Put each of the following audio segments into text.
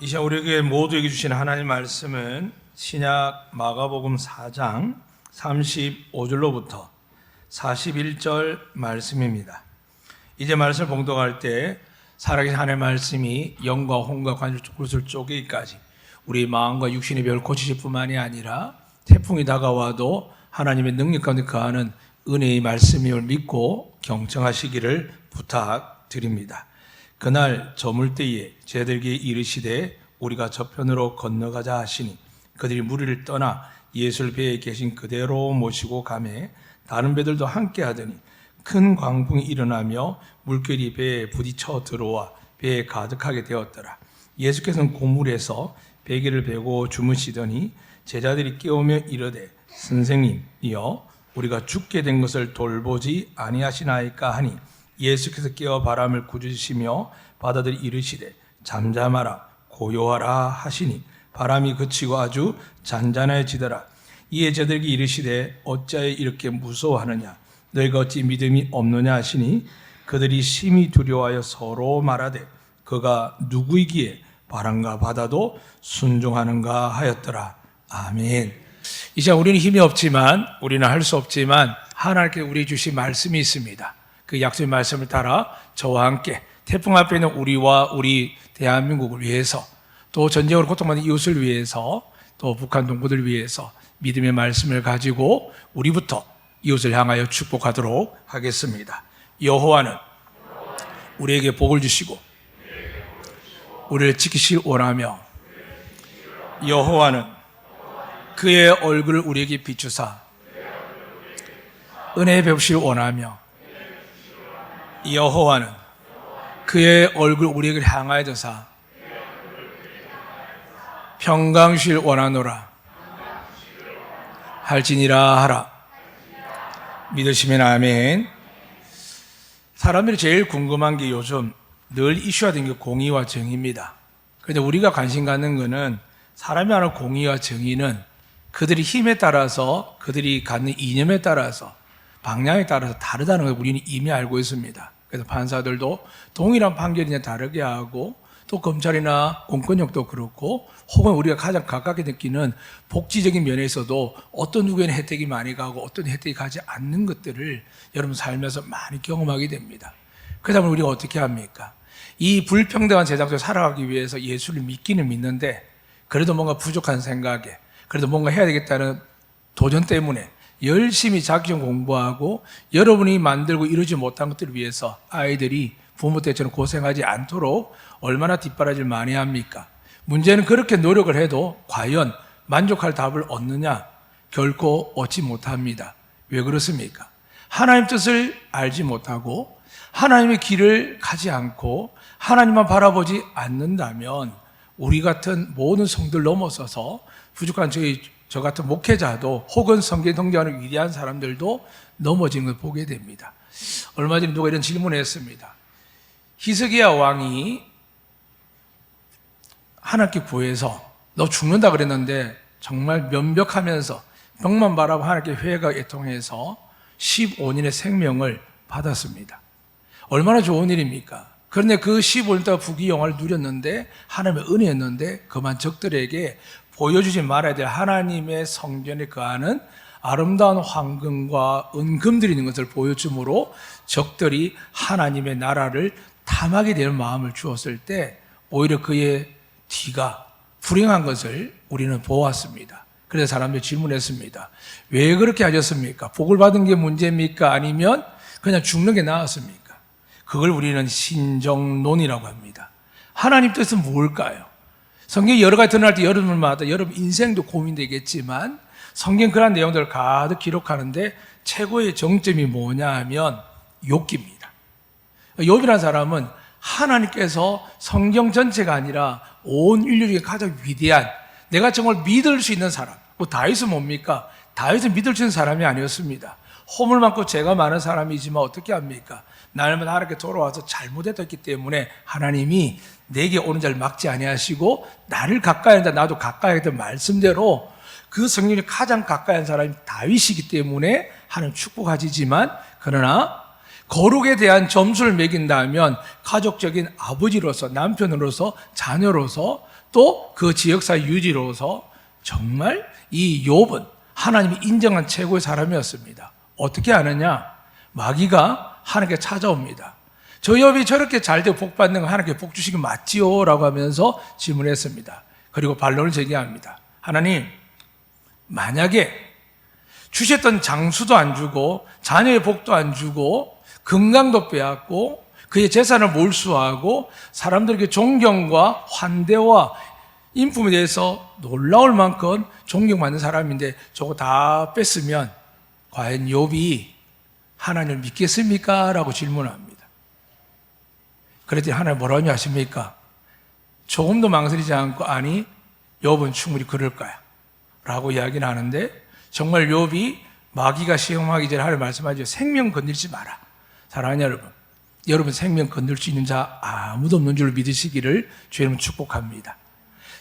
이 시간 우리에게 모두에게 주신 하나님 말씀은 신약 마가복음 4장 35절로부터 41절 말씀입니다. 이제 말씀을 봉독할 때 살아계신 하나님의 말씀이 영과 혼과 관절 구슬 쪼개기까지 우리 마음과 육신의 별 고치실 뿐만이 아니라 태풍이 다가와도 하나님의 능력 가운데 거하는 은혜의 말씀임을 믿고 경청하시기를 부탁드립니다. 그날 저물 때에 제자들에게 이르시되 우리가 저편으로 건너가자 하시니 그들이 무리를 떠나 예수를 배에 계신 그대로 모시고 가매 다른 배들도 함께 하더니 큰 광풍이 일어나며 물결이 배에 부딪혀 들어와 배에 가득하게 되었더라. 예수께서는 고물에서 베개를 베고 주무시더니 제자들이 깨우며 이르되 선생님이여 우리가 죽게 된 것을 돌보지 아니하시나이까 하니 예수께서 깨어 바람을 꾸짖으시며 바다들이 이르시되 잠잠하라 고요하라 하시니 바람이 그치고 아주 잔잔해지더라. 이에 제자들에게 이르시되 어찌하여 이렇게 무서워하느냐 너희가 어찌 믿음이 없느냐 하시니 그들이 심히 두려워하여 서로 말하되 그가 누구이기에 바람과 바다도 순종하는가 하였더라. 아멘. 이 시간 우리는 힘이 없지만 우리는 할 수 없지만 하나님께 우리 주신 말씀이 있습니다. 그 약속의 말씀을 따라 저와 함께 태풍 앞에 있는 우리와 우리 대한민국을 위해서 또 전쟁으로 고통받는 이웃을 위해서 또 북한 동포들을 위해서 믿음의 말씀을 가지고 우리부터 이웃을 향하여 축복하도록 하겠습니다. 여호와는 우리에게 복을 주시고 우리를 지키실 원하며 여호와는 그의 얼굴을 우리에게 비추사 은혜 베푸실 원하며 여호와는 그의 얼굴 우리에게 향하여 드사 평강 주실 원하노라 할지니라 하라. 믿으시면 아멘. 사람들이 제일 궁금한 게 요즘 늘 이슈화 된 게 공의와 정의입니다. 그런데 우리가 관심 갖는 거는 사람이 하는 공의와 정의는 그들이 힘에 따라서 그들이 갖는 이념에 따라서 방향에 따라서 다르다는 걸 우리는 이미 알고 있습니다. 그래서 판사들도 동일한 판결이냐 다르게 하고 또 검찰이나 공권력도 그렇고 혹은 우리가 가장 가깝게 느끼는 복지적인 면에서도 어떤 누구에는 혜택이 많이 가고 어떤 혜택이 가지 않는 것들을 여러분 살면서 많이 경험하게 됩니다. 그러다 보면 우리가 어떻게 합니까? 이 불평등한 세상 속에 살아가기 위해서 예수를 믿기는 믿는데 그래도 뭔가 부족한 생각에 그래도 뭔가 해야 되겠다는 도전 때문에 열심히 자기전 공부하고 여러분이 만들고 이루지 못한 것들을 위해서 아이들이 부모 때처럼 고생하지 않도록 얼마나 뒷바라지를 많이 합니까? 문제는 그렇게 노력을 해도 과연 만족할 답을 얻느냐? 결코 얻지 못합니다. 왜 그렇습니까? 하나님 뜻을 알지 못하고 하나님의 길을 가지 않고 하나님만 바라보지 않는다면 우리 같은 모든 성들 넘어서서 부족한 저 같은 목회자도 혹은 성경 통제하는 위대한 사람들도 넘어지는 걸 보게 됩니다. 얼마 전에 누가 이런 질문을 했습니다. 히스기야 왕이 하나님께 구해서 너 죽는다 그랬는데 정말 면벽하면서 벽만 바라보고 하나님께 회개가 애통해서 15년의 생명을 받았습니다. 얼마나 좋은 일입니까? 그런데 그 15년 동안 부귀영화를 누렸는데 하나님의 은혜였는데 그만 적들에게 보여주지 말아야 될 하나님의 성전에 거하는 아름다운 황금과 은금들이 있는 것을 보여줌으로 적들이 하나님의 나라를 탐하게 되는 마음을 주었을 때 오히려 그의 뒤가 불행한 것을 우리는 보았습니다. 그래서 사람들이 질문했습니다. 왜 그렇게 하셨습니까? 복을 받은 게 문제입니까? 아니면 그냥 죽는 게 나았습니까? 그걸 우리는 신정론이라고 합니다. 하나님 뜻은 뭘까요? 성경이 여러 가지 드러날 때 여러분마다 여러분 인생도 고민되겠지만 성경 그런 내용들을 가득 기록하는데 최고의 정점이 뭐냐 하면 욥기입니다. 욥이라는 사람은 하나님께서 성경 전체가 아니라 온 인류 중에 가장 위대한 내가 정말 믿을 수 있는 사람. 다윗은 뭡니까? 다윗은 믿을 수 있는 사람이 아니었습니다. 허물 많고 죄가 많은 사람이지만 어떻게 합니까? 날마다 하나님께 돌아와서 잘못했기 때문에 하나님이 내게 오는 자를 막지 아니하시고 나를 가까이 한다 나도 가까이 하겠다는 말씀대로 그 성령이 가장 가까이 한 사람이 다윗이기 때문에 하나님 축복하시지만 그러나 거룩에 대한 점수를 매긴다면 가족적인 아버지로서 남편으로서 자녀로서 또 그 지역사 유지로서 정말 이 욥은 하나님이 인정한 최고의 사람이었습니다. 어떻게 아느냐? 마귀가 하나님께 찾아옵니다. 저 욥이 저렇게 잘 되고 복 받는 거 하나님께 복 주시기 맞지요? 라고 하면서 질문했습니다. 그리고 반론을 제기합니다. 하나님, 만약에 주셨던 장수도 안 주고 자녀의 복도 안 주고 건강도 빼앗고 그의 재산을 몰수하고 사람들에게 존경과 환대와 인품에 대해서 놀라울 만큼 존경받는 사람인데 저거 다 뺐으면 과연 욥이 하나님을 믿겠습니까? 라고 질문합니다. 그랬더니 하나님 뭐라고 하십니까? 조금도 망설이지 않고 아니 욥은 충분히 그럴까요? 라고 이야기를 하는데 정말 욥이 마귀가 시험하기 전에 하나님 말씀하죠. 생명 건들지 마라. 사랑하는 여러분, 여러분 생명 건들 수 있는 자 아무도 없는 줄 믿으시기를 주님 축복합니다.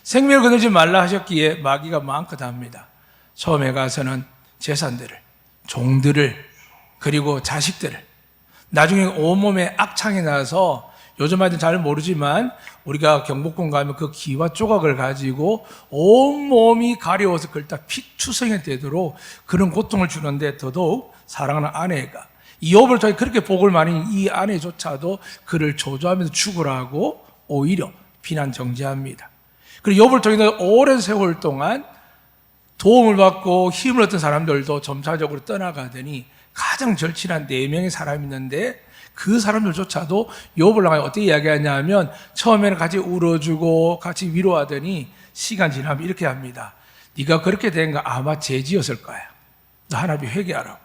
생명을 건들지 말라 하셨기에 마귀가 마음껏 합니다. 처음에 가서는 재산들을, 종들을, 그리고 자식들을, 나중에 온몸에 악창이 나서 요즘 아이들은 잘 모르지만 우리가 경복궁 가면 그 기와 조각을 가지고 온몸이 가려워서 그걸 다 피투성이 되도록 그런 고통을 주는데 더더욱 사랑하는 아내가 이 욥을 통해 그렇게 복을 많이 이 아내조차도 그를 조조하면서 죽으라고 오히려 비난 정죄합니다. 그리고 욥을 통해 오랜 세월 동안 도움을 받고 힘을 얻던 사람들도 점차적으로 떠나가더니 가장 절친한 4명의 사람이 있는데 그 사람들조차도 욥을 향해 어떻게 이야기하냐 하면 처음에는 같이 울어주고 같이 위로하더니 시간 지나면 이렇게 합니다. 네가 그렇게 된 거 아마 죄지었을 거야. 너 하나님 회개하라고.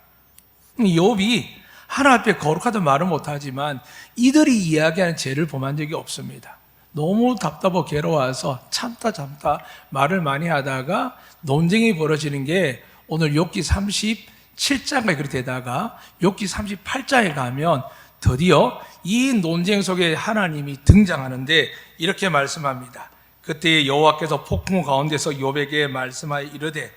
욥이 하나님 앞에 거룩하다 말은 못하지만 이들이 이야기하는 죄를 범한 적이 없습니다. 너무 답답하고 괴로워서 참다 말을 많이 하다가 논쟁이 벌어지는 게 오늘 욥기 37장까지 그렇게 되다가 욥기 38장에 가면 드디어 이 논쟁 속에 하나님이 등장하는데 이렇게 말씀합니다. 그때 여호와께서 폭풍 가운데서 욥에게 말씀하여 이르되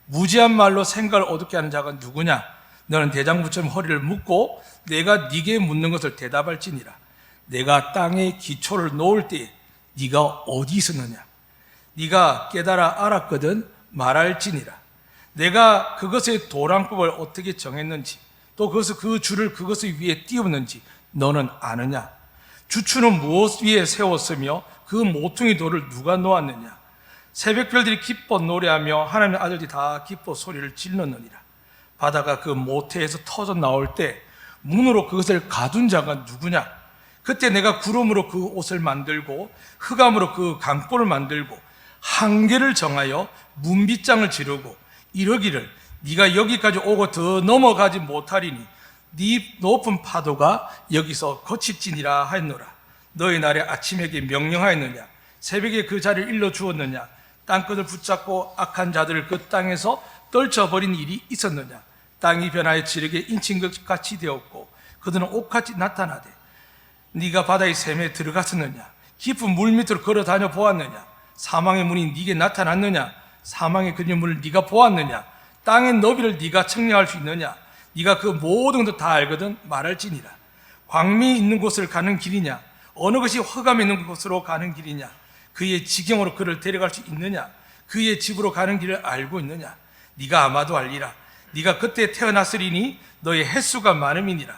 무지한 말로 생각을 어둡게 하는 자가 누구냐? 너는 대장부처럼 허리를 묶고 내가 네게 묻는 것을 대답할지니라. 내가 땅에 기초를 놓을 때 네가 어디 있었느냐? 네가 깨달아 알았거든 말할지니라. 내가 그것의 도랑법을 어떻게 정했는지 또 그 줄을 그것의 위에 띄웠는지 너는 아느냐? 주추는 무엇 위에 세웠으며 그 모퉁이 돌을 누가 놓았느냐? 새벽별들이 기뻐 노래하며 하나님의 아들들이 다 기뻐 소리를 질렀느니라. 바다가 그 모태에서 터져 나올 때 문으로 그것을 가둔 자가 누구냐? 그때 내가 구름으로 그 옷을 만들고 흑암으로 그 강보를 만들고 한계를 정하여 문빗장을 지르고 이러기를 네가 여기까지 오고 더 넘어가지 못하리니 네 높은 파도가 여기서 거칠지니라 하였노라. 너희 날에 아침에게 명령하였느냐? 새벽에 그 자리를 일러 주었느냐? 땅끝을 붙잡고 악한 자들을 그 땅에서 떨쳐버린 일이 있었느냐? 땅이 변하여 지르게 인친 것 같이 되었고 그들은 옷같이 나타나되 네가 바다의 샘에 들어갔었느냐? 깊은 물 밑으로 걸어 다녀 보았느냐? 사망의 문이 네게 나타났느냐? 사망의 그림을 네가 보았느냐? 땅의 너비를 네가 측량할 수 있느냐? 네가 그 모든 것도 다 알거든 말할지니라. 광미 있는 곳을 가는 길이냐? 어느 것이 흑암이 있는 곳으로 가는 길이냐? 그의 지경으로 그를 데려갈 수 있느냐? 그의 집으로 가는 길을 알고 있느냐? 네가 아마도 알리라. 네가 그때 태어났으리니 너의 횟수가 많음이니라.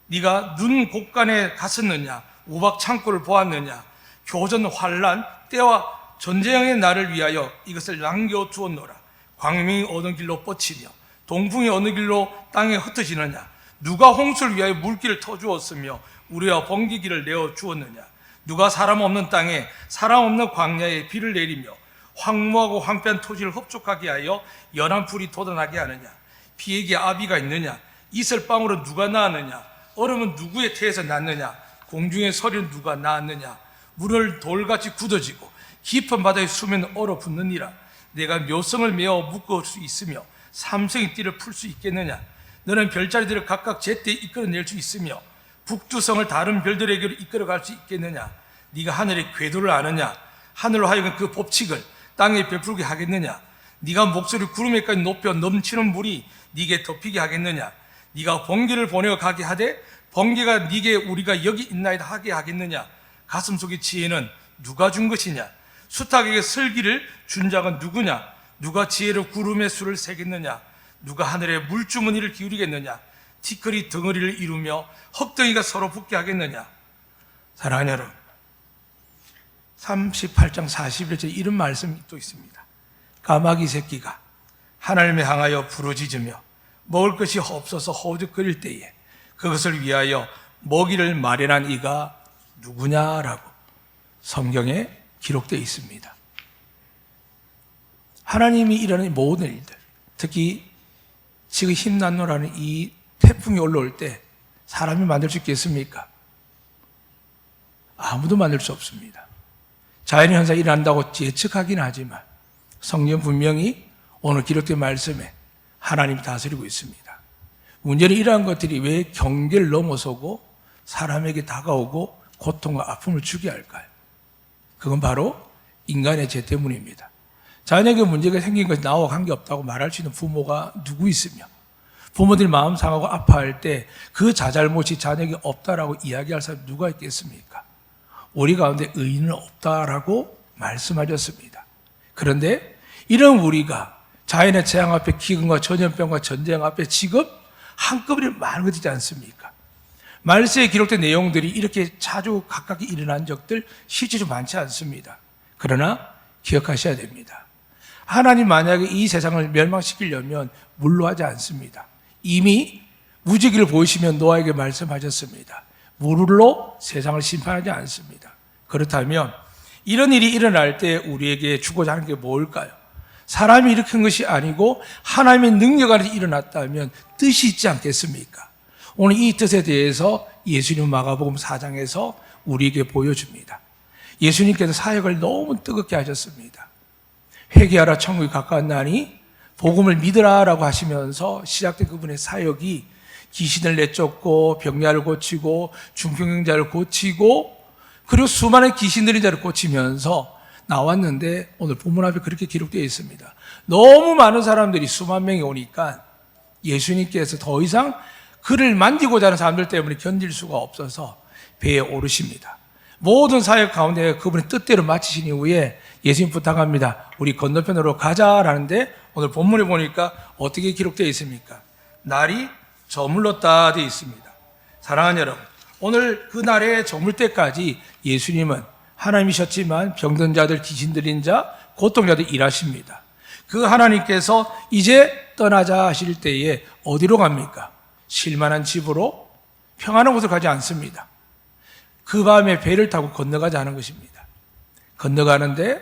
네가 눈 곳간에 갔었느냐? 우박 창고를 보았느냐? 교전 환란 때와 전쟁의 날을 위하여 이것을 남겨두었노라. 광명이 어느 길로 뻗치며 동풍이 어느 길로 땅에 흩어지느냐? 누가 홍수를 위하여 물길을 터주었으며 우리와 번개길을 내어주었느냐? 누가 사람 없는 땅에 사람 없는 광야에 비를 내리며 황무하고 황폐한 토지를 흡족하게 하여 연한 풀이 돋아나게 하느냐? 비에게 아비가 있느냐? 이슬방울은 누가 낳았느냐? 얼음은 누구의 태에서 났느냐? 공중의 서리는 누가 낳았느냐? 물을 돌같이 굳어지고 깊은 바다의 수면은 얼어붙느니라. 내가 묘성을 메어 묶을 수 있으며 삼성의 띠를 풀 수 있겠느냐? 너는 별자리들을 각각 제때 이끌어낼 수 있으며 북두성을 다른 별들에게로 이끌어갈 수 있겠느냐? 네가 하늘의 궤도를 아느냐? 하늘로 하여금 그 법칙을 땅에 베풀게 하겠느냐? 네가 목소리를 구름에까지 높여 넘치는 물이 네게 덮이게 하겠느냐? 네가 번개를 보내어 가게 하되 번개가 네게 우리가 여기 있나이다 하게 하겠느냐? 가슴속의 지혜는 누가 준 것이냐? 수탉에게 슬기를 준 자가 누구냐? 누가 지혜로 구름의 수를 세겠느냐? 누가 하늘의 물주머니를 기울이겠느냐? 티끌이 덩어리를 이루며 헉덩이가 서로 붙게 하겠느냐? 사랑하는 여러분, 38장 41절 이런 말씀이 또 있습니다. 까마귀 새끼가 하나님을 향하여 부르짖으며 먹을 것이 없어서 허우적거릴 때에 그것을 위하여 먹이를 마련한 이가 누구냐라고 성경에 기록되어 있습니다. 하나님이 일하는 모든 일들, 특히 지금 힘난노라는 이 태풍이 올라올 때 사람이 만들 수 있겠습니까? 아무도 만들 수 없습니다. 자연의 현상이 일어난다고 예측하긴 하지만 성경 분명히 오늘 기록된 말씀에 하나님이 다스리고 있습니다. 문제는 이러한 것들이 왜 경계를 넘어서고 사람에게 다가오고 고통과 아픔을 주게 할까요? 그건 바로 인간의 죄 때문입니다. 자녀에게 문제가 생긴 것이 나와 관계없다고 말할 수 있는 부모가 누구 있으며 부모들이 마음 상하고 아파할 때 그 자잘못이 자녀에게 없다라고 이야기할 사람이 누가 있겠습니까? 우리 가운데 의인은 없다라고 말씀하셨습니다. 그런데 이런 우리가 자연의 재앙 앞에 기근과 전염병과 전쟁 앞에 지금 한꺼번에 많은 것이지 않습니까? 말세에 기록된 내용들이 이렇게 자주 각각 일어난 적들 실제로 많지 않습니다. 그러나 기억하셔야 됩니다. 하나님 만약에 이 세상을 멸망시키려면 물로 하지 않습니다. 이미 무지개를 보이시면 노아에게 말씀하셨습니다. 물로 세상을 심판하지 않습니다. 그렇다면 이런 일이 일어날 때 우리에게 주고자 하는 게 뭘까요? 사람이 일으킨 것이 아니고 하나님의 능력 안에서 일어났다면 뜻이 있지 않겠습니까? 오늘 이 뜻에 대해서 예수님 마가복음 4장에서 우리에게 보여줍니다. 예수님께서 사역을 너무 뜨겁게 하셨습니다. 회개하라 천국이 가까웠나니 복음을 믿으라라고 하시면서 시작된 그분의 사역이 귀신을 내쫓고 병야를 고치고 중풍병자를 고치고 그리고 수많은 귀신 들린 자를 고치면서 나왔는데 오늘 본문 앞에 그렇게 기록되어 있습니다. 너무 많은 사람들이 수만 명이 오니까 예수님께서 더 이상 그를 만지고자 하는 사람들 때문에 견딜 수가 없어서 배에 오르십니다. 모든 사역 가운데 그분의 뜻대로 마치신 이후에 예수님 부탁합니다. 우리 건너편으로 가자라는데 오늘 본문에 보니까 어떻게 기록되어 있습니까? 날이 저물렀다 되어 있습니다. 사랑하는 여러분, 오늘 그 날에 저물 때까지 예수님은 하나님이셨지만 병든 자들, 귀신 들린 자, 고통자들 일하십니다. 그 하나님께서 이제 떠나자 하실 때에 어디로 갑니까? 쉴만한 집으로 평안한 곳을 가지 않습니다. 그 밤에 배를 타고 건너가자 하는 것입니다. 건너가는데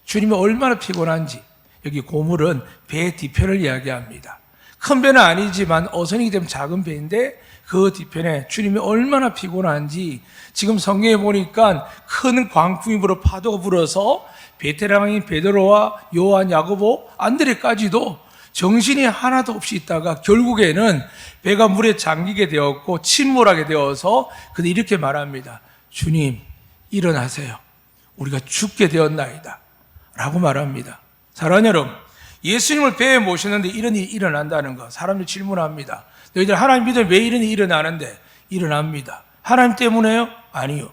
주님이 얼마나 피곤한지 여기 고물은 배의 뒤편을 이야기합니다. 큰 배는 아니지만 어선이기 때문에 작은 배인데 그 뒤편에 주님이 얼마나 피곤한지 지금 성경에 보니까 큰 광풍이 불어 파도가 불어서 베테랑인 베드로와 요한, 야고보, 안드레까지도 정신이 하나도 없이 있다가 결국에는 배가 물에 잠기게 되었고 침몰하게 되어서 그들이 이렇게 말합니다. 주님, 일어나세요. 우리가 죽게 되었나이다. 라고 말합니다. 사랑하는 여러분, 예수님을 배에 모셨는데 이런 일이 일어난다는 거 사람들이 질문합니다. 너희들 하나님 믿으면 왜 이런 일이 일어나는데? 일어납니다. 하나님 때문에요? 아니요.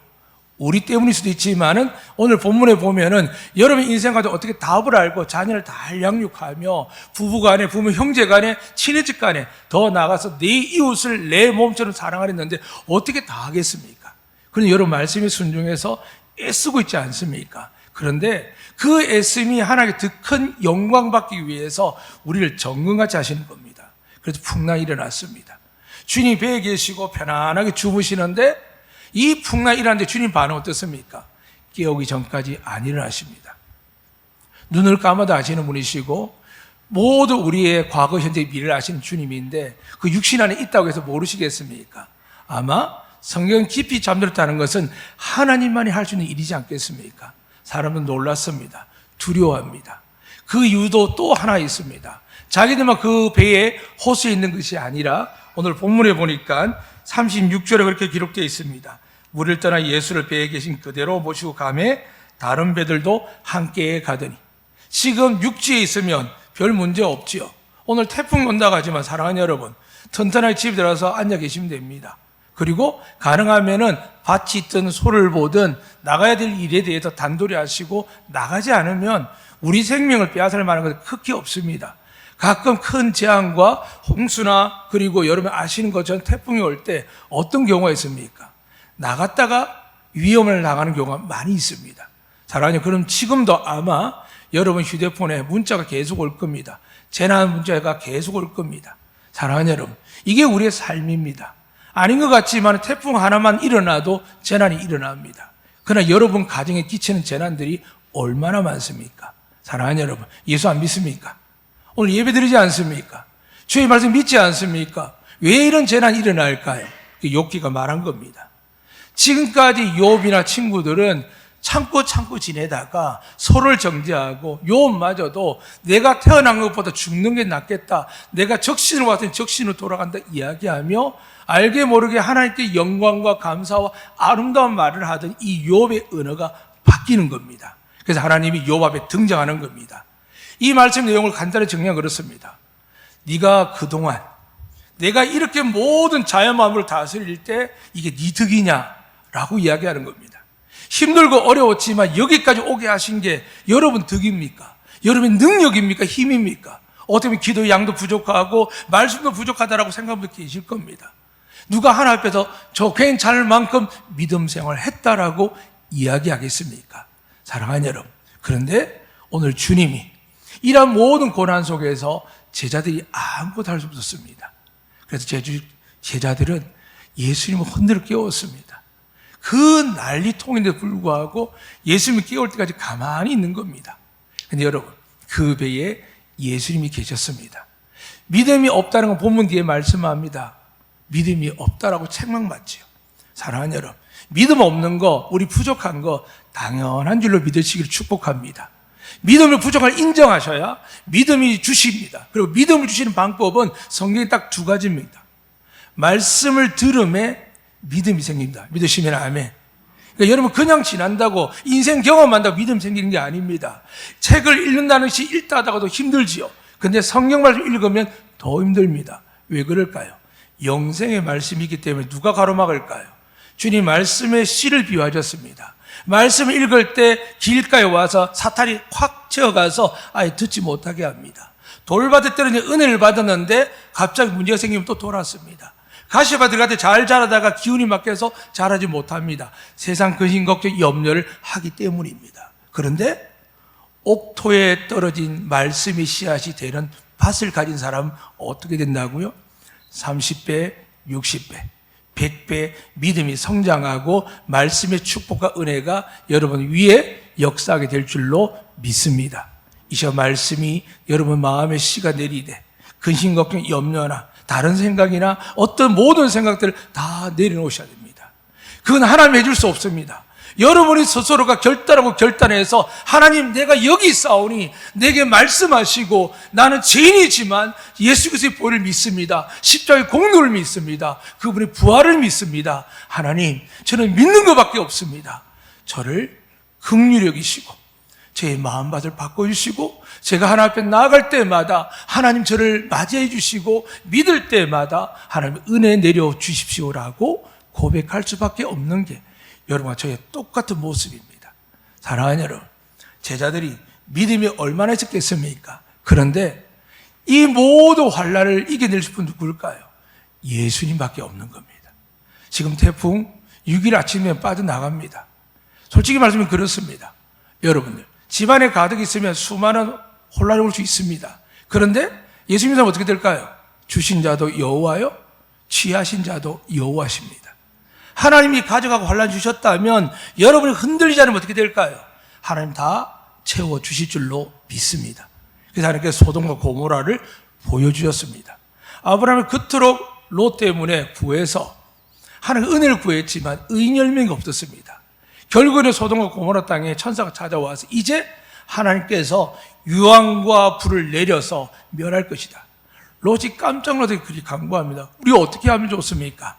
우리 때문일 수도 있지만은 오늘 본문에 보면은 여러분 인생 가운데 어떻게 답을 알고 자녀를 잘 양육하며 부부간에, 부모 형제간에, 친해집 간에 더 나아가서 내 이웃을 내 몸처럼 사랑하랬는데 어떻게 다 하겠습니까? 그런데 여러분 말씀에 순종해서 애쓰고 있지 않습니까? 그런데 그 애씀이 하나님께 더 큰 영광 받기 위해서 우리를 정금같이 하시는 겁니다. 그래서 풍랑이 일어났습니다. 주님 배에 계시고 편안하게 주무시는데 이 풍랑이 일어났는데 주님 반응 어떻습니까? 깨우기 전까지 안 일어나십니다. 눈을 감아도 아시는 분이시고 모두 우리의 과거, 현재, 미래를 아시는 주님인데 그 육신 안에 있다고 해서 모르시겠습니까? 아마 성경 깊이 잠들었다는 것은 하나님만이 할 수 있는 일이지 않겠습니까? 사람은 놀랐습니다. 두려워합니다. 그 이유도 또 하나 있습니다. 자기들만 그 배에 호수에 있는 것이 아니라 오늘 본문에 보니까 36절에 그렇게 기록되어 있습니다. 물을 떠나 예수를 배에 계신 그대로 모시고 가매 다른 배들도 함께 가더니 지금 육지에 있으면 별 문제 없지요. 오늘 태풍 온다고 하지만 사랑하는 여러분 튼튼하게 집에 들어가서 앉아 계시면 됩니다. 그리고 가능하면은 밭이 있든 소를 보든 나가야 될 일에 대해서 단도리 하시고, 나가지 않으면 우리 생명을 빼앗을 만한 것은 크게 없습니다. 가끔 큰 재앙과 홍수나, 그리고 여러분 아시는 것처럼 태풍이 올 때 어떤 경우가 있습니까? 나갔다가 위험을 당하는 경우가 많이 있습니다. 사랑하니, 그럼 지금도 아마 여러분 휴대폰에 문자가 계속 올 겁니다. 재난 문자가 계속 올 겁니다. 사랑하는 여러분, 이게 우리의 삶입니다. 아닌 것 같지만 태풍 하나만 일어나도 재난이 일어납니다. 그러나 여러분 가정에 끼치는 재난들이 얼마나 많습니까? 사랑하는 여러분, 예수 안 믿습니까? 오늘 예배 드리지 않습니까? 주의 말씀 믿지 않습니까? 왜 이런 재난이 일어날까요? 욥기가 말한 겁니다. 지금까지 욥이나 친구들은 참고 지내다가 서로를 정죄하고, 욥마저도 내가 태어난 것보다 죽는 게 낫겠다, 내가 적신으로 왔더니 적신으로 돌아간다 이야기하며 알게 모르게 하나님께 영광과 감사와 아름다운 말을 하던 이 욥의 언어가 바뀌는 겁니다. 그래서 하나님이 욥 앞에 등장하는 겁니다. 이 말씀 내용을 간단히 정리하면 그렇습니다. 네가 그동안 내가 이렇게 모든 자연 만물을 다스릴 때 이게 네 덕이냐라고 이야기하는 겁니다. 힘들고 어려웠지만 여기까지 오게 하신 게 여러분 덕입니까? 여러분의 능력입니까? 힘입니까? 어떻게 보면 기도 양도 부족하고 말씀도 부족하다라고 생각하는 분도 계실 겁니다. 누가 하나 앞에서 저 괜찮을 만큼 믿음 생활을 했다라고 이야기하겠습니까? 사랑하는 여러분, 그런데 오늘 주님이 이런 모든 고난 속에서 제자들이 아무것도 할 수 없었습니다. 그래서 제자들은 예수님을 흔들어 깨웠습니다. 그 난리통인데도 불구하고 예수님이 깨울 때까지 가만히 있는 겁니다. 그런데 여러분, 그 배에 예수님이 계셨습니다. 믿음이 없다는 건 본문 뒤에 말씀합니다. 믿음이 없다라고 책망받지요. 사랑하는 여러분, 믿음 없는 거, 우리 부족한 거 당연한 줄로 믿으시기를 축복합니다. 믿음을 부족함을 인정하셔야 믿음이 주십니다. 그리고 믿음을 주시는 방법은 성경에 딱 두 가지입니다. 말씀을 들음에 믿음이 생깁니다. 믿으시면 아멘. 그러니까 여러분 그냥 지난다고, 인생 경험한다고 믿음 생기는 게 아닙니다. 책을 읽는다는 것이 읽다 하다가도 힘들지요. 근데 성경 말씀 읽으면 더 힘듭니다. 왜 그럴까요? 영생의 말씀이기 때문에. 누가 가로막을까요? 주님 말씀에 씨를 비유하셨습니다. 말씀을 읽을 때 길가에 와서 사탄이 확 채어가서 아예 듣지 못하게 합니다. 돌밭에 떨어진 은혜를 받았는데 갑자기 문제가 생기면 또 돌았습니다. 가시밭을 가때 잘 자라다가 기운이 막혀서 자라지 못합니다. 세상 근심 걱정 염려를 하기 때문입니다. 그런데 옥토에 떨어진 말씀의 씨앗이 되는 밭을 가진 사람은 어떻게 된다고요? 30배, 60배, 100배 믿음이 성장하고 말씀의 축복과 은혜가 여러분 위에 역사하게 될 줄로 믿습니다. 이 시간 말씀이 여러분 마음에 씨가 내리되 근심 걱정 염려나 다른 생각이나 어떤 모든 생각들을 다 내려놓으셔야 됩니다. 그건 하나님이 해줄 수 없습니다. 여러분이 스스로가 결단하고 결단해서 하나님 내가 여기 있사오니 내게 말씀하시고 나는 죄인이지만 예수 그리스도의 보혈을 믿습니다. 십자가의 공로를 믿습니다. 그분의 부활을 믿습니다. 하나님 저는 믿는 것밖에 없습니다. 저를 긍휼히 여기시고 제 마음밭을 바꿔주시고 제가 하나님 앞에 나아갈 때마다 하나님 저를 맞이해 주시고 믿을 때마다 하나님 은혜 내려 주십시오라고 고백할 수밖에 없는 게 여러분과 저의 똑같은 모습입니다. 사랑하는 여러분, 제자들이 믿음이 얼마나 있었겠습니까? 그런데 이 모든 환난을 이겨낼 수 있는 분 누굴까요? 예수님밖에 없는 겁니다. 지금 태풍 6일 아침에 빠져나갑니다. 솔직히 말씀은 그렇습니다. 여러분들 집안에 가득 있으면 수많은 혼란이 올 수 있습니다. 그런데 예수님은 어떻게 될까요? 주신 자도 여호와요, 취하신 자도 여호와십니다. 하나님이 가져가고 환난 주셨다면 여러분이 흔들리지 않으면 어떻게 될까요? 하나님 다 채워주실 줄로 믿습니다. 그래서 하나님께서 소돔과 고모라를 보여주셨습니다. 아브라함이 그토록 롯 때문에 구해서 하나님 은혜를 구했지만 의인 10명이 없었습니다. 결국에는 소돔과 고모라 땅에 천사가 찾아와서 이제 하나님께서 유황과 불을 내려서 멸할 것이다. 롯이 깜짝 놀라서 그렇게 간구합니다. 우리가 어떻게 하면 좋습니까?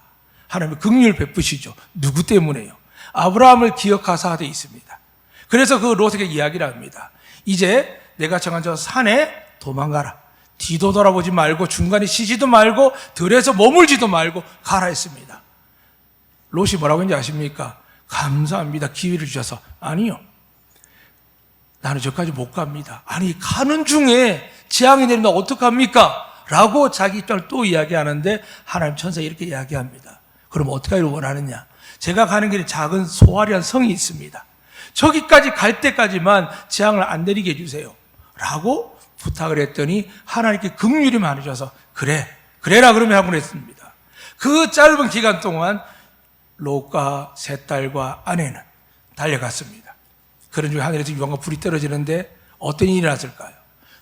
하나님의 긍휼을 베푸시죠. 누구 때문에요? 아브라함을 기억하사 되어 있습니다. 그래서 그 롯에게 이야기를 합니다. 이제 내가 정한 저 산에 도망가라. 뒤도 돌아보지 말고 중간에 쉬지도 말고 들에서 머물지도 말고 가라 했습니다. 롯이 뭐라고 했는지 아십니까? 감사합니다. 기회를 주셔서. 아니요. 나는 저까지 못 갑니다. 아니, 가는 중에 재앙이 내리면 어떡합니까? 라고 자기 입장을 또 이야기하는데 하나님 천사가 이렇게 이야기합니다. 그럼 어떻게 하기를 원하느냐? 제가 가는 길에 작은 소알이라는 성이 있습니다. 저기까지 갈 때까지만 재앙을 안 내리게 해주세요. 라고 부탁을 했더니 하나님께 긍휼히 많으셔서 그래라 그러면 하고 그랬습니다. 그 짧은 기간 동안 롯과 세 딸과 아내는 달려갔습니다. 그런 중에 하늘에서 유황과 불이 떨어지는데 어떤 일이 났을까요?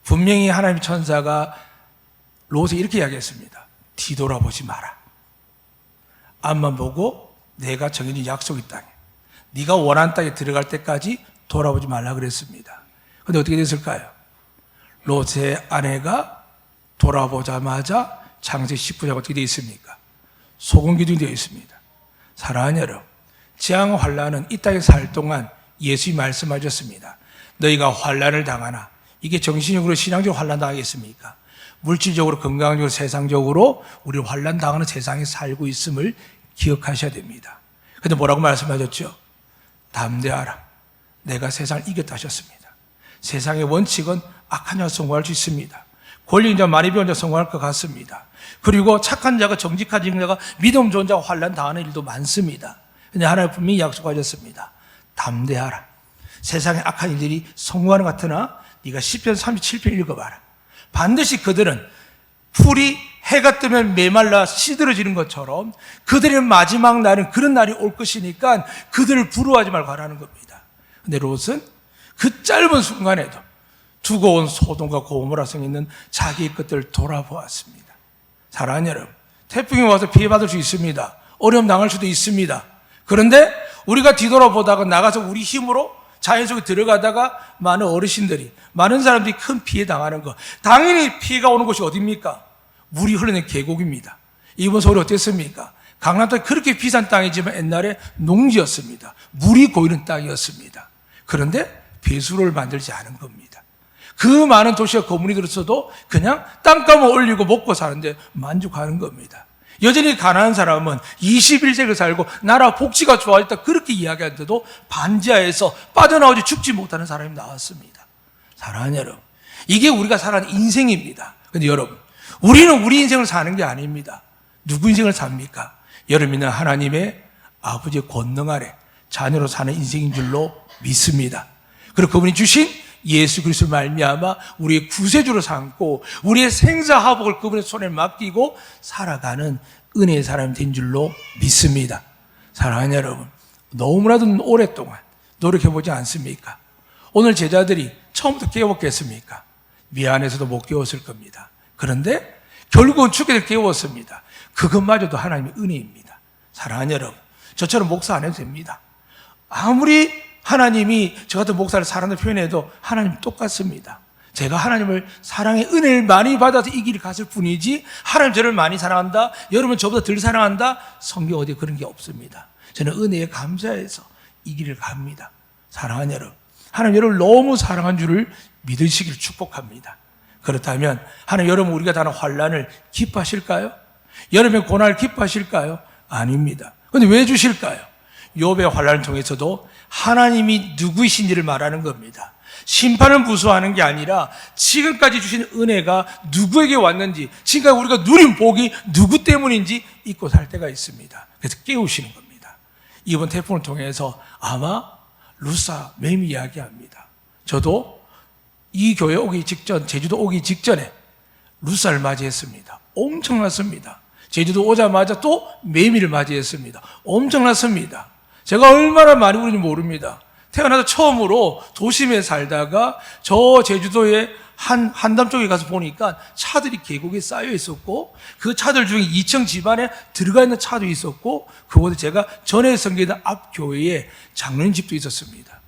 분명히 하나님의 천사가 롯에 이렇게 이야기했습니다. 뒤돌아보지 마라. 앞만 보고 내가 정해진 약속의 땅에, 네가 원하는 땅에 들어갈 때까지 돌아보지 말라 그랬습니다. 그런데 어떻게 됐을까요? 롯의 아내가 돌아보자마자 창세기 19장 어떻게 되어 있습니까? 소금 기둥이 되어 있습니다. 사랑하는 여러분, 재앙 환란은 이 땅에 살 동안 예수님이 말씀하셨습니다. 너희가 환란을 당하나, 이게 정신적으로 신앙적으로 환란 당하겠습니까? 물질적으로, 건강적으로, 세상적으로 우리 환란 당하는 세상에 살고 있음을 기억하셔야 됩니다. 그런데 뭐라고 말씀하셨죠? 담대하라. 내가 세상을 이겼다 하셨습니다. 세상의 원칙은 악한 자가 성공할 수 있습니다. 권리 있는 자, 많이 배운 자 성공할 것 같습니다. 그리고 착한 자가, 정직한 자가, 믿음 좋은 자가 환난 당하는 일도 많습니다. 그런데 하나님 분명히 약속하셨습니다. 담대하라. 세상에 악한 일들이 성공하는 것 같으나 네가 시편 37편 읽어봐라. 반드시 그들은 풀이 해가 뜨면 메말라 시들어지는 것처럼 그들의 마지막 날은 그런 날이 올 것이니까 그들을 부러워하지 말고 하라는 겁니다. 그런데 롯은 그 짧은 순간에도 두고 온 소돔과 고모라 성에 있는 자기의 것들을 돌아보았습니다. 사랑하는 여러분, 태풍이 와서 피해받을 수 있습니다. 어려움 당할 수도 있습니다. 그런데 우리가 뒤돌아보다가 나가서 우리 힘으로 자연 속에 들어가다가 많은 어르신들이, 많은 사람들이 큰 피해 당하는 것, 당연히 피해가 오는 곳이 어디입니까? 물이 흐르는 계곡입니다. 이번 서울이 어땠습니까? 강남 땅이 그렇게 비싼 땅이지만 옛날에 농지였습니다. 물이 고이는 땅이었습니다. 그런데 배수로를 만들지 않은 겁니다. 그 많은 도시와 거문이 들었어도 그냥 땅값을 올리고 먹고 사는데 만족하는 겁니다. 여전히 가난한 사람은 21세기를 살고 나라 복지가 좋아졌다 그렇게 이야기하는데도 반지하에서 빠져나오지 죽지 못하는 사람이 나왔습니다. 사랑하는 여러분, 이게 우리가 살아가는 인생입니다. 그런데 여러분, 우리는 우리 인생을 사는 게 아닙니다. 누구 인생을 삽니까? 여러분은 하나님의 아버지의 권능 아래 자녀로 사는 인생인 줄로 믿습니다. 그리고 그분이 주신 예수 그리스도를 말미암아 우리의 구세주로 삼고 우리의 생사화복을 그분의 손에 맡기고 살아가는 은혜의 사람이 된 줄로 믿습니다. 사랑하는 여러분, 너무나도 오랫동안 노력해보지 않습니까? 오늘 제자들이 처음부터 깨웠겠습니까? 미안해서도 못 깨웠을 겁니다. 그런데 결국은 죽게 깨웠습니다. 그것마저도 하나님의 은혜입니다. 사랑하는 여러분, 저처럼 목사 안 해도 됩니다. 아무리 하나님이 저 같은 목사를 사랑한다고 표현해도 하나님 똑같습니다. 제가 하나님을 사랑의 은혜를 많이 받아서 이 길을 갔을 뿐이지 하나님 저를 많이 사랑한다, 여러분 저보다 덜 사랑한다, 성경 어디에 그런 게 없습니다. 저는 은혜에 감사해서 이 길을 갑니다. 사랑하는 여러분, 하나님 여러분을 너무 사랑한 줄을 믿으시기를 축복합니다. 그렇다면 하나님 여러분 우리가 당하는 환난을 기뻐하실까요? 여러분의 고난을 기뻐하실까요? 아닙니다. 그런데 왜 주실까요? 욥의 환난을 통해서도 하나님이 누구이신지를 말하는 겁니다. 심판을 무서워하는 게 아니라 지금까지 주신 은혜가 누구에게 왔는지, 지금까지 우리가 누린 복이 누구 때문인지 잊고 살 때가 있습니다. 그래서 깨우시는 겁니다. 이번 태풍을 통해서 아마 루사 매미 이야기합니다. 저도 이 교회 오기 직전, 제주도 오기 직전에 루사를 맞이했습니다. 엄청났습니다. 제주도 오자마자 또 매미를 맞이했습니다. 엄청났습니다. 제가 얼마나 많이 울는지 모릅니다. 태어나서 처음으로 도심에 살다가 저 제주도의 한담 쪽에 가서 보니까 차들이 계곡에 쌓여 있었고 그 차들 중에 2층 집안에 들어가 있는 차도 있었고 그곳에 제가 전에 섬기던 앞 교회에 장로님 집도 있었습니다.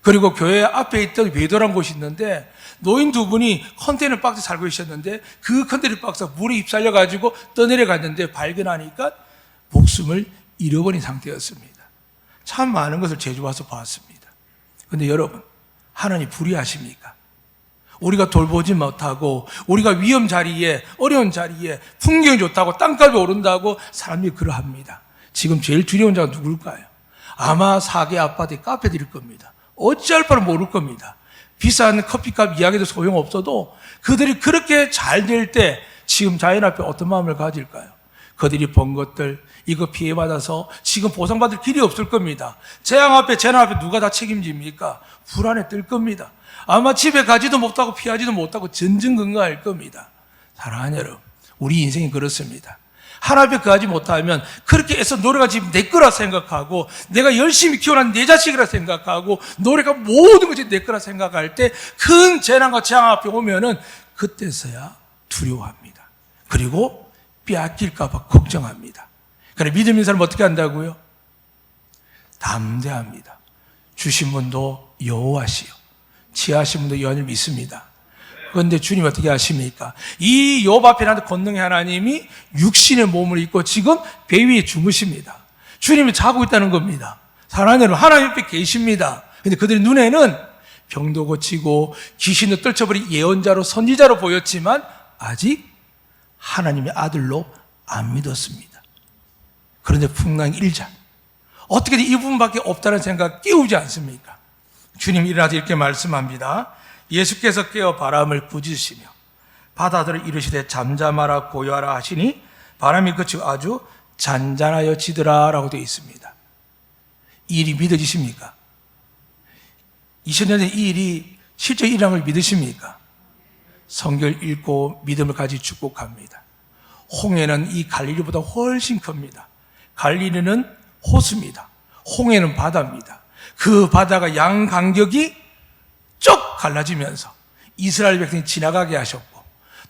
그리고 교회 앞에 있던 외도란 곳이 있는데 노인 두 분이 컨테이너 박스에 살고 계셨는데 그 컨테이너 박스가 물에 휩쓸려가지고 떠내려갔는데 발견하니까 목숨을 잃어버린 상태였습니다. 참 많은 것을 제주 와서 봤습니다. 그런데 여러분, 하나님 불의하십니까? 우리가 돌보지 못하고 우리가 위험 자리에, 어려운 자리에 풍경이 좋다고 땅값이 오른다고 사람들이 그러합니다. 지금 제일 두려운 자가 누굴까요? 아마 사계 아파트의 카페들일 겁니다. 어찌할 바를 모를 겁니다. 비싼 커피값 이야기도 소용없어도 그들이 그렇게 잘 될 때 지금 자연 앞에 어떤 마음을 가질까요? 그들이 번 것들 이거 피해받아서 지금 보상받을 길이 없을 겁니다. 재앙 앞에 재난 앞에 누가 다 책임집니까? 불안에 뜰 겁니다. 아마 집에 가지도 못하고 피하지도 못하고 전전긍긍할 겁니다. 사랑하는 여러분, 우리 인생이 그렇습니다. 하나님 앞에 가지 못하면 그렇게 애써 노래가 지금 내 거라 생각하고 내가 열심히 키워난 내 자식이라 생각하고 노래가 모든 것이 내 거라 생각할 때 큰 재난과 재앙 앞에 오면은 그때서야 두려워합니다. 그리고 빼앗길까 봐 걱정합니다. 그래 믿음 있는 사람은 어떻게 한다고요? 담대합니다. 주신 분도 여호와시요 지하신 분도 여호와를 믿습니다. 그런데 주님 어떻게 하십니까? 이 욥 앞에 나한테 권능의 하나님이 육신의 몸을 입고 지금 배 위에 주무십니다. 주님이 자고 있다는 겁니다. 사랑하는 여러분, 하나님 앞에 계십니다. 근데 그들의 눈에는 병도 고치고 귀신도 떨쳐버린 예언자로 선지자로 보였지만 아직 하나님의 아들로 안 믿었습니다. 그런데 풍랑 1장 어떻게든 이 부분밖에 없다는 생각 깨우지 않습니까? 주님 일어나서 이렇게 말씀합니다. 예수께서 깨어 바람을 부짖으시며 바다들을 이르시되 잠잠하라 고요하라 하시니 바람이 그치고 아주 잔잔하여지더라 라고 되어 있습니다. 이 일이 믿어지십니까? 2000년 전 이 일이 실제 일어난 걸 믿으십니까? 성경을 읽고 믿음을 가지고 축복합니다. 홍해는 이 갈릴리보다 훨씬 큽니다. 갈릴리는 호수입니다. 홍해는 바다입니다. 그 바다가 양 간격이 쭉 갈라지면서 이스라엘 백성이 지나가게 하셨고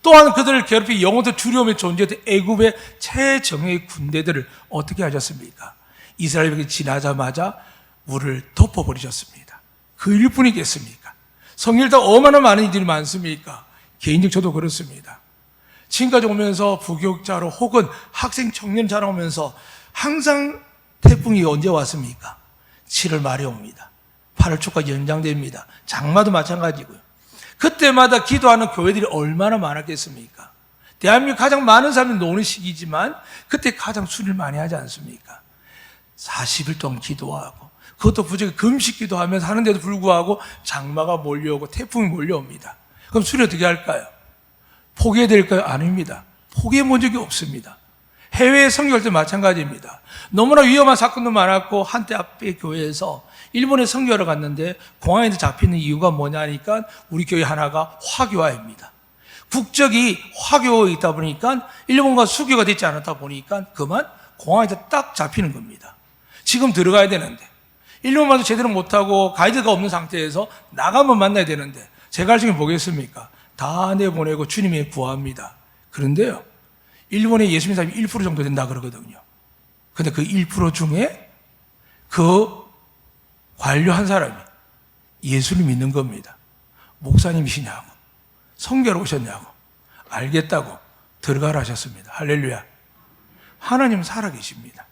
또한 그들을 괴롭히 영원토 두려움의 존재였던 애굽의 최정예의 군대들을 어떻게 하셨습니까? 이스라엘 백성이 지나자마자 물을 덮어버리셨습니다. 그 일뿐이겠습니까? 성일다 얼마나 많은 일들이 많습니까? 개인적 저도 그렇습니다. 지금까지 오면서 부교육자로 혹은 학생 청년 자라오면서 항상 태풍이 언제 왔습니까? 7월 말에 옵니다. 8월 초까지 연장됩니다. 장마도 마찬가지고요. 그때마다 기도하는 교회들이 얼마나 많았겠습니까? 대한민국 가장 많은 사람이 노는 시기지만 그때 가장 수리를 많이 하지 않습니까? 40일 동안 기도하고 그것도 부족해 금식 기도하면서 하는데도 불구하고 장마가 몰려오고 태풍이 몰려옵니다. 그럼 수리 어떻게 할까요? 포기해야 될까요? 아닙니다. 포기해 본 적이 없습니다. 해외 선교할 때 마찬가지입니다. 너무나 위험한 사건도 많았고 한때 앞에 교회에서 일본에 선교하러 갔는데 공항에서 잡히는 이유가 뭐냐 하니까 우리 교회 하나가 화교화입니다. 국적이 화교에 있다 보니까 일본과 수교가 되지 않았다 보니까 그만 공항에서 딱 잡히는 겁니다. 지금 들어가야 되는데 일본말도 제대로 못하고 가이드가 없는 상태에서 나가면 만나야 되는데 제가 할 수 있는 게 뭐겠습니까? 다 내보내고 주님이 구합니다. 그런데요, 일본에 예수 믿는 사람이 1% 정도 된다 그러거든요. 근데 그 1% 중에 그 관료 한 사람이 예수를 믿는 겁니다. 목사님이시냐고, 선교하러 오셨냐고, 알겠다고 들어가라 하셨습니다. 할렐루야. 하나님은 살아계십니다.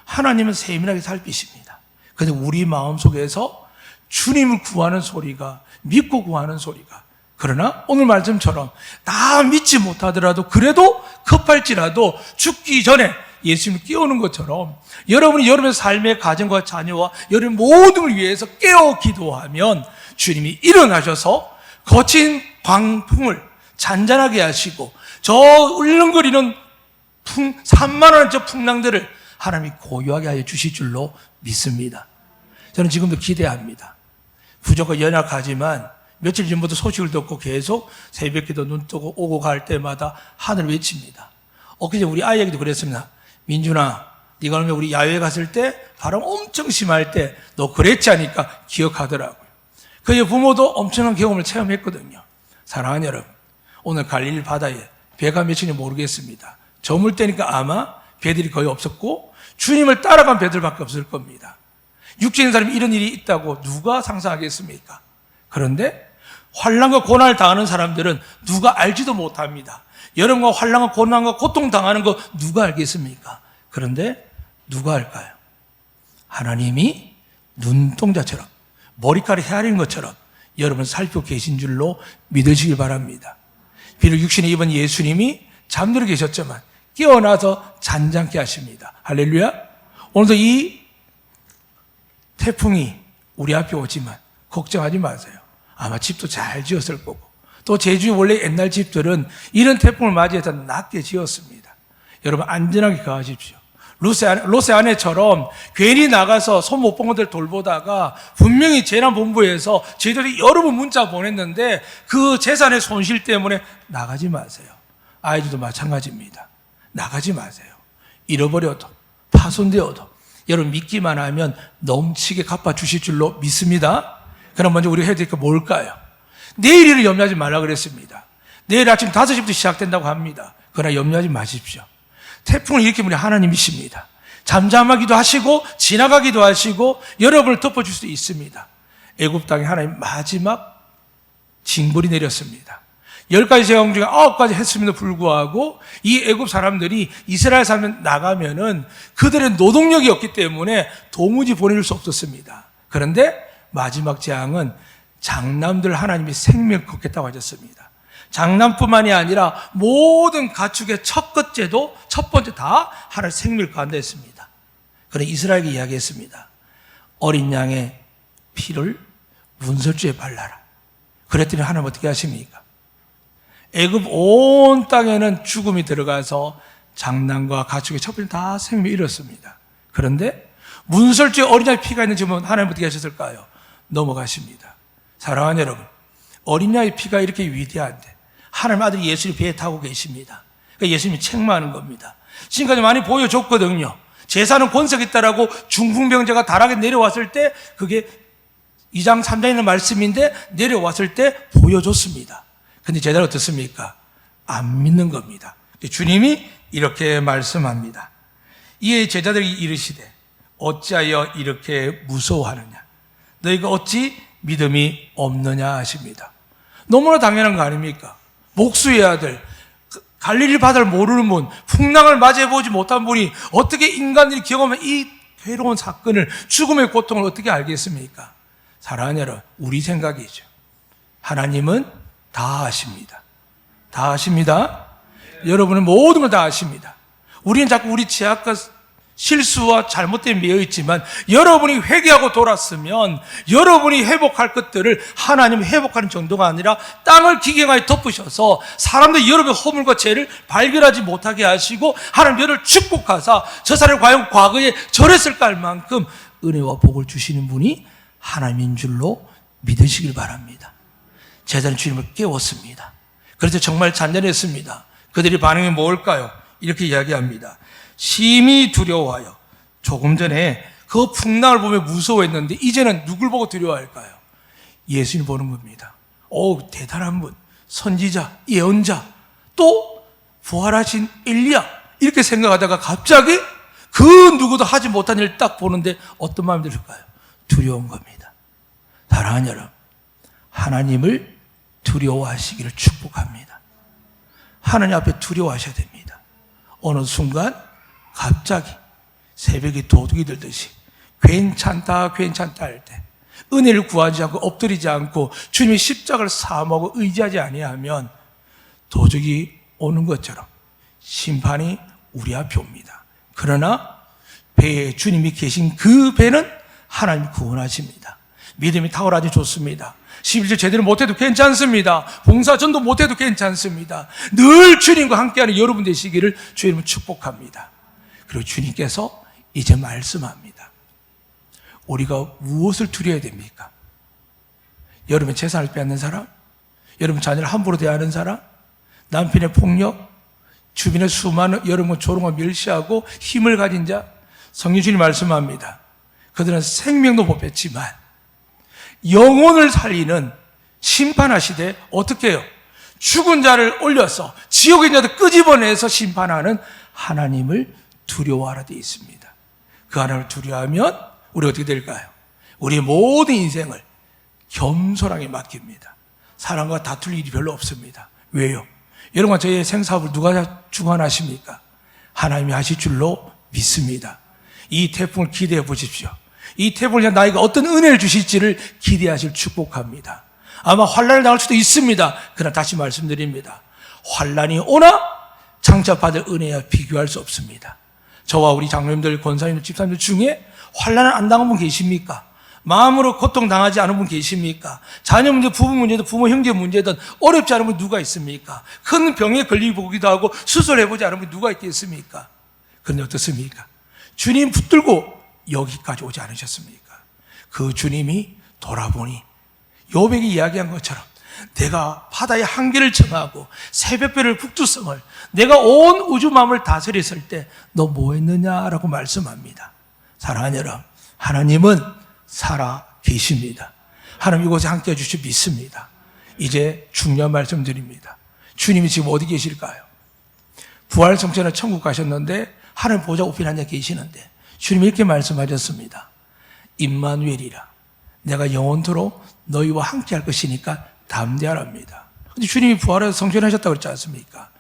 하나님은 세밀하게 살피십니다. 그런데 우리 마음속에서 주님을 구하는 소리가, 믿고 구하는 소리가, 그러나 오늘 말씀처럼 다 믿지 못하더라도 그래도 급할지라도 죽기 전에 예수님을 깨우는 것처럼 여러분이 여러분의 삶의 가정과 자녀와 여러분 모든 걸 위해서 깨어 기도하면 주님이 일어나셔서 거친 광풍을 잔잔하게 하시고 저 울렁거리는 3만 원의 저 풍랑들을 하나님이 고요하게 하여 주실 줄로 믿습니다. 저는 지금도 기대합니다. 부족과 연약하지만 며칠 전부터 소식을 듣고 계속 새벽기도 눈 뜨고 오고 갈 때마다 하늘을 외칩니다. 엊그제 우리 아이에게도 그랬습니다. 민준아, 네가 얼마 우리 야외에 갔을 때 바람 엄청 심할 때 너 그랬지 하니까 기억하더라고요. 그의 부모도 엄청난 경험을 체험했거든요. 사랑하는 여러분, 오늘 갈릴리 바다에 배가 몇인지 모르겠습니다. 저물 때니까 아마 배들이 거의 없었고 주님을 따라간 배들밖에 없을 겁니다. 육체 있는 사람이 이런 일이 있다고 누가 상상하겠습니까? 그런데 환난과 고난을 당하는 사람들은 누가 알지도 못합니다. 여러분과 환난과 고난과 고통 당하는 거 누가 알겠습니까? 그런데 누가 알까요? 하나님이 눈동자처럼 머리카락이 헤아리는 것처럼 여러분을 살피고 계신 줄로 믿으시길 바랍니다. 비록 육신에 입은 예수님이 잠들어 계셨지만 깨어나서 잔잔케 하십니다. 할렐루야. 오늘도 이 태풍이 우리 앞에 오지만 걱정하지 마세요. 아마 집도 잘 지었을 거고, 또 제주의 원래 옛날 집들은 이런 태풍을 맞이해서 낮게 지었습니다. 여러분 안전하게 가십시오. 로세 아내처럼 괜히 나가서 손 못 본 것들 돌보다가 분명히 재난본부에서 저희들이 여러 번 문자 보냈는데 그 재산의 손실 때문에 나가지 마세요. 아이들도 마찬가지입니다. 나가지 마세요. 잃어버려도 파손되어도 여러분 믿기만 하면 넘치게 갚아주실 줄로 믿습니다. 그럼 먼저 우리가 해야 될 게 뭘까요? 내일 일을 염려하지 말라 그랬습니다. 내일 아침 5시부터 시작된다고 합니다. 그러나 염려하지 마십시오. 태풍을 일으킨 분이 하나님이십니다. 잠잠하기도 하시고 지나가기도 하시고 여러분을 덮어줄 수 있습니다. 애굽 땅에 하나님 마지막 징벌이 내렸습니다. 10가지 재앙 중에 9가지 했음에도 불구하고 이 애굽 사람들이 이스라엘 사람 나가면은 그들의 노동력이 없기 때문에 도무지 보내줄 수 없었습니다. 그런데 마지막 재앙은 장남들 하나님이 생명 걷겠다고 하셨습니다. 장남뿐만이 아니라 모든 가축의 첫 번째 다 하나님 생명을 가한다 했습니다. 그래 이스라엘에게 이야기했습니다. 어린 양의 피를 문설주에 발라라. 그랬더니 하나님 어떻게 하십니까? 애굽 온 땅에는 죽음이 들어가서 장남과 가축의 첫 번째 다 생명을 잃었습니다. 그런데 문설주에 어린 양의 피가 있는 집은 하나님 어떻게 하셨을까요? 넘어가십니다. 사랑하는 여러분, 어린 양의 피가 이렇게 위대한데 하나님 아들 예수님 배에 타고 계십니다. 그러니까 예수님이 책망하는 겁니다. 지금까지 많이 보여줬거든요. 제사는 권세가 있다라고 중풍병자가 다락에 내려왔을 때 그게 2장 3장에 있는 말씀인데 내려왔을 때 보여줬습니다. 근데 제자는 어떻습니까? 안 믿는 겁니다. 주님이 이렇게 말씀합니다. 이에 제자들이 이르시되 어찌하여 이렇게 무서워하느냐? 너희가 어찌 믿음이 없느냐 하십니다. 너무나 당연한 거 아닙니까? 목수의 아들, 갈릴리 바다를 모르는 분, 풍랑을 맞이해보지 못한 분이 어떻게 인간들이 경험한 이 괴로운 사건을, 죽음의 고통을 어떻게 알겠습니까? 사랑하는 여러분, 우리 생각이죠. 하나님은 다 아십니다. 다 아십니다. 여러분은 모든 걸 다 아십니다. 우리는 자꾸 우리 죄악과 실수와 잘못된 매여 있지만 여러분이 회개하고 돌았으면 여러분이 회복할 것들을 하나님이 회복하는 정도가 아니라 땅을 기경하게 덮으셔서 사람들이 여러분의 허물과 죄를 발견하지 못하게 하시고 하나님 여러분을 축복하사 저 사람이 과연 과거에 저랬을까 할 만큼 은혜와 복을 주시는 분이 하나님인 줄로 믿으시길 바랍니다. 제자는 주님을 깨웠습니다. 그래서 정말 잔잔했습니다. 그들의 반응이 뭘까요? 이렇게 이야기합니다. 심히 두려워하여. 조금 전에 그 풍랑을 보며 무서워했는데 이제는 누굴 보고 두려워할까요? 예수님 보는 겁니다. 오, 대단한 분, 선지자, 예언자, 또 부활하신 엘리야 이렇게 생각하다가 갑자기 그 누구도 하지 못한 일을 딱 보는데 어떤 마음이 들까요? 두려운 겁니다. 사랑하는 여러분, 하나님을 두려워하시기를 축복합니다. 하나님 앞에 두려워하셔야 됩니다. 어느 순간 갑자기 새벽에 도둑이 들듯이 괜찮다 할 때 은혜를 구하지 않고 엎드리지 않고 주님의 십자가를 사모하고 의지하지 아니하면 도둑이 오는 것처럼 심판이 우리 앞에 옵니다. 그러나 배에 주님이 계신 그 배는 하나님이 구원하십니다. 믿음이 탁월하지 좋습니다. 11절 제대로 못해도 괜찮습니다. 봉사 전도 못해도 괜찮습니다. 늘 주님과 함께하는 여러분 되시기를 주님은 축복합니다. 그리고 주님께서 이제 말씀합니다. 우리가 무엇을 두려워야 됩니까? 여러분 재산을 빼앗는 사람? 여러분 자녀를 함부로 대하는 사람? 남편의 폭력? 주변의 수많은 여러분 조롱과 멸시하고 힘을 가진 자? 성령 주님 말씀합니다. 그들은 생명도 못 뺐지만 영혼을 살리는 심판하시되 어떻게 해요? 죽은 자를 올려서 지옥에 있는 자들 끄집어내서 심판하는 하나님을 두려워하라 되어 있습니다. 그 하나님을 두려워하면 우리 어떻게 될까요? 우리의 모든 인생을 겸손하게 맡깁니다. 사람과 다툴 일이 별로 없습니다. 왜요? 여러분 저희의 생사업을 누가 주관하십니까? 하나님이 하실 줄로 믿습니다. 이 태풍을 기대해 보십시오. 이 태풍을 향해 나에게 어떤 은혜를 주실지를 기대하실 축복합니다. 아마 환난을 당할 수도 있습니다. 그러나 다시 말씀드립니다. 환난이 오나 장차받을 은혜와 비교할 수 없습니다. 저와 우리 장로님들, 권사님들, 집사님들 중에 환난을 안 당한 분 계십니까? 마음으로 고통당하지 않은 분 계십니까? 자녀 문제, 부부 문제든 부모 형제 문제든 어렵지 않은 분 누가 있습니까? 큰 병에 걸리기도 하고 수술해보지 않은 분 누가 있겠습니까? 그런데 어떻습니까? 주님 붙들고 여기까지 오지 않으셨습니까? 그 주님이 돌아보니 요백이 이야기한 것처럼 내가 바다의 한계를 청하고 새벽별을 북두성을 내가 온 우주 마음을 다스렸을 때 너 뭐 했느냐라고 말씀합니다. 사랑하는 여러분, 하나님은 살아 계십니다. 하나님 이곳에 함께 해주시 믿습니다. 이제 중요한 말씀 드립니다. 주님이 지금 어디 계실까요? 부활 성천에 천국 가셨는데 하나님 보좌 우편에 앉아 계시는데 주님이 이렇게 말씀하셨습니다. 임마누엘이라, 내가 영원토록 너희와 함께 할 것이니까 담대하랍니다. 근데 주님이 부활해서 성천하셨다고 그랬지 않습니까?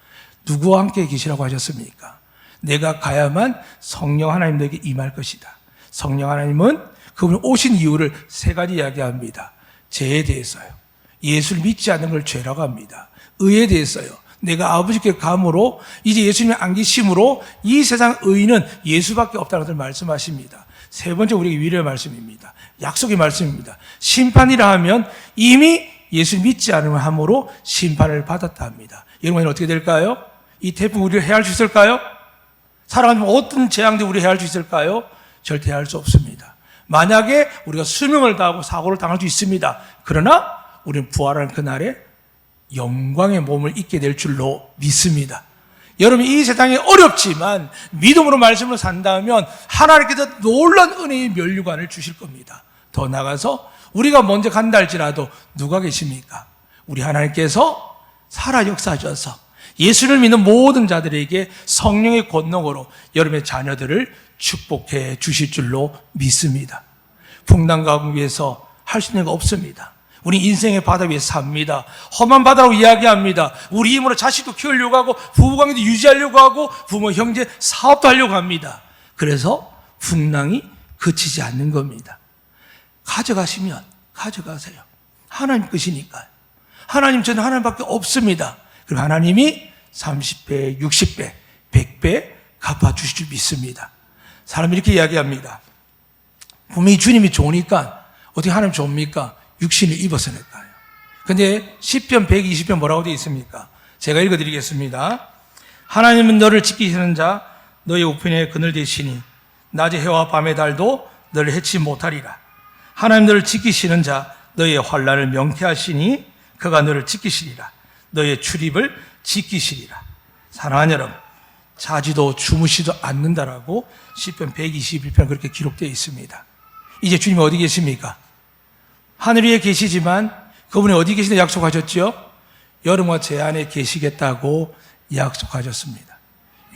누구와 함께 계시라고 하셨습니까? 내가 가야만 성령 하나님 너에게 임할 것이다. 성령 하나님은 그분이 오신 이유를 세 가지 이야기합니다. 죄에 대해서요. 예수를 믿지 않는 걸 죄라고 합니다. 의에 대해서요. 내가 아버지께 감으로 이제 예수님의 안 계심으로 이 세상 의인은 예수밖에 없다는 것을 말씀하십니다. 세 번째 우리에게 위로의 말씀입니다. 약속의 말씀입니다. 심판이라 하면 이미 예수를 믿지 않으면 함으로 심판을 받았다 합니다. 여러분 어떻게 될까요? 이 태풍 우리를 해할 수 있을까요? 사랑하는 어떤 재앙도 우리 해할 수 있을까요? 절대 해할 수 없습니다. 만약에 우리가 수명을 다하고 사고를 당할 수 있습니다. 그러나 우리는 부활하는 그날에 영광의 몸을 입게 될 줄로 믿습니다. 여러분 이 세상이 어렵지만 믿음으로 말씀으로 산다면 하나님께서 놀라운 은혜의 면류관을 주실 겁니다. 더 나아가서 우리가 먼저 간다 할지라도 누가 계십니까? 우리 하나님께서 살아 역사하셔서 예수를 믿는 모든 자들에게 성령의 권능으로 여러분의 자녀들을 축복해 주실 줄로 믿습니다. 풍랑 가운데에서 할 수 있는 거 없습니다. 우리 인생의 바다 위에 삽니다. 험한 바다라고 이야기합니다. 우리 힘으로 자식도 키우려고 하고 부부관계도 유지하려고 하고 부모 형제 사업도 하려고 합니다. 그래서 풍랑이 그치지 않는 겁니다. 가져가시면 가져가세요. 하나님 것이니까요. 하나님 저는 하나님밖에 없습니다. 그리고 하나님이 30배, 60배, 100배 갚아주실 줄 믿습니다. 사람이 이렇게 이야기합니다. 분명히 주님이 좋으니까 어떻게 하나님 좋습니까? 육신을 입어서 낼까요? 근데 10편 120편 뭐라고 되어 있습니까? 제가 읽어드리겠습니다. 하나님은 너를 지키시는 자 너의 우편에 그늘 되시니 낮의 해와 밤의 달도 너를 해치 못하리라. 하나님 너를 지키시는 자 너의 환난을 명쾌하시니 그가 너를 지키시리라. 너의 출입을 지키시리라. 사랑하는 여러분, 자지도 주무시도 않는다라고 10편 121편 그렇게 기록되어 있습니다. 이제 주님이 어디 계십니까? 하늘 위에 계시지만 그분이 어디 계시다 약속하셨죠? 여러분과 제 안에 계시겠다고 약속하셨습니다.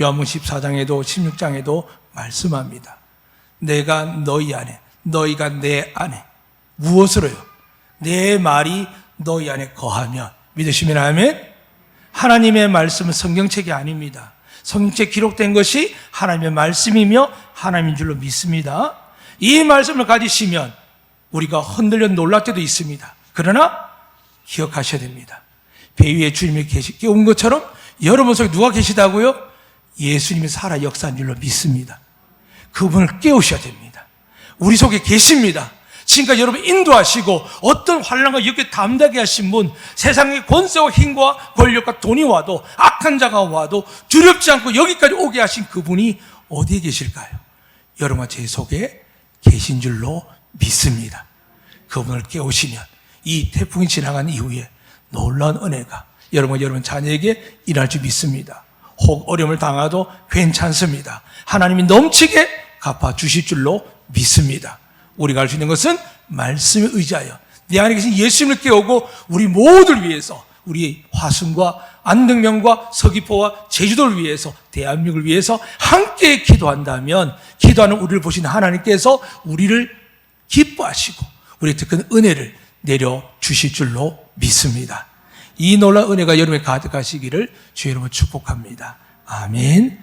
요한복음 14장에도 16장에도 말씀합니다. 내가 너희 안에, 너희가 내 안에. 무엇으로요? 내 말이 너희 안에 거하면. 믿으시면 아멘? 하나님의 말씀은 성경책이 아닙니다. 성경책에 기록된 것이 하나님의 말씀이며 하나님인 줄로 믿습니다. 이 말씀을 가지시면 우리가 흔들려 놀랄 때도 있습니다. 그러나 기억하셔야 됩니다. 배 위에 주님이 깨운 것처럼 여러분 속에 누가 계시다고요? 예수님이 살아 역사한 줄로 믿습니다. 그분을 깨우셔야 됩니다. 우리 속에 계십니다. 지금까지 여러분 인도하시고 어떤 환난과 역에 담대하게 하신 분, 세상의 권세와 힘과 권력과 돈이 와도 악한 자가 와도 두렵지 않고 여기까지 오게 하신 그분이 어디에 계실까요? 여러분과 제 속에 계신 줄로 믿습니다. 그분을 깨우시면 이 태풍이 지나간 이후에 놀라운 은혜가 여러분과 여러분 자녀에게 일할 줄 믿습니다. 혹 어려움을 당하도 괜찮습니다. 하나님이 넘치게 갚아주실 줄로 믿습니다. 우리가 할 수 있는 것은 말씀에 의지하여 내 안에 계신 예수님을 깨우고 우리 모두를 위해서 우리 화순과 안등면과 서귀포와 제주도를 위해서 대한민국을 위해서 함께 기도한다면 기도하는 우리를 보신 하나님께서 우리를 기뻐하시고 우리의 특별한 은혜를 내려주실 줄로 믿습니다. 이 놀라운 은혜가 여러분에 가득하시기를 주의 이름으로 축복합니다. 아멘.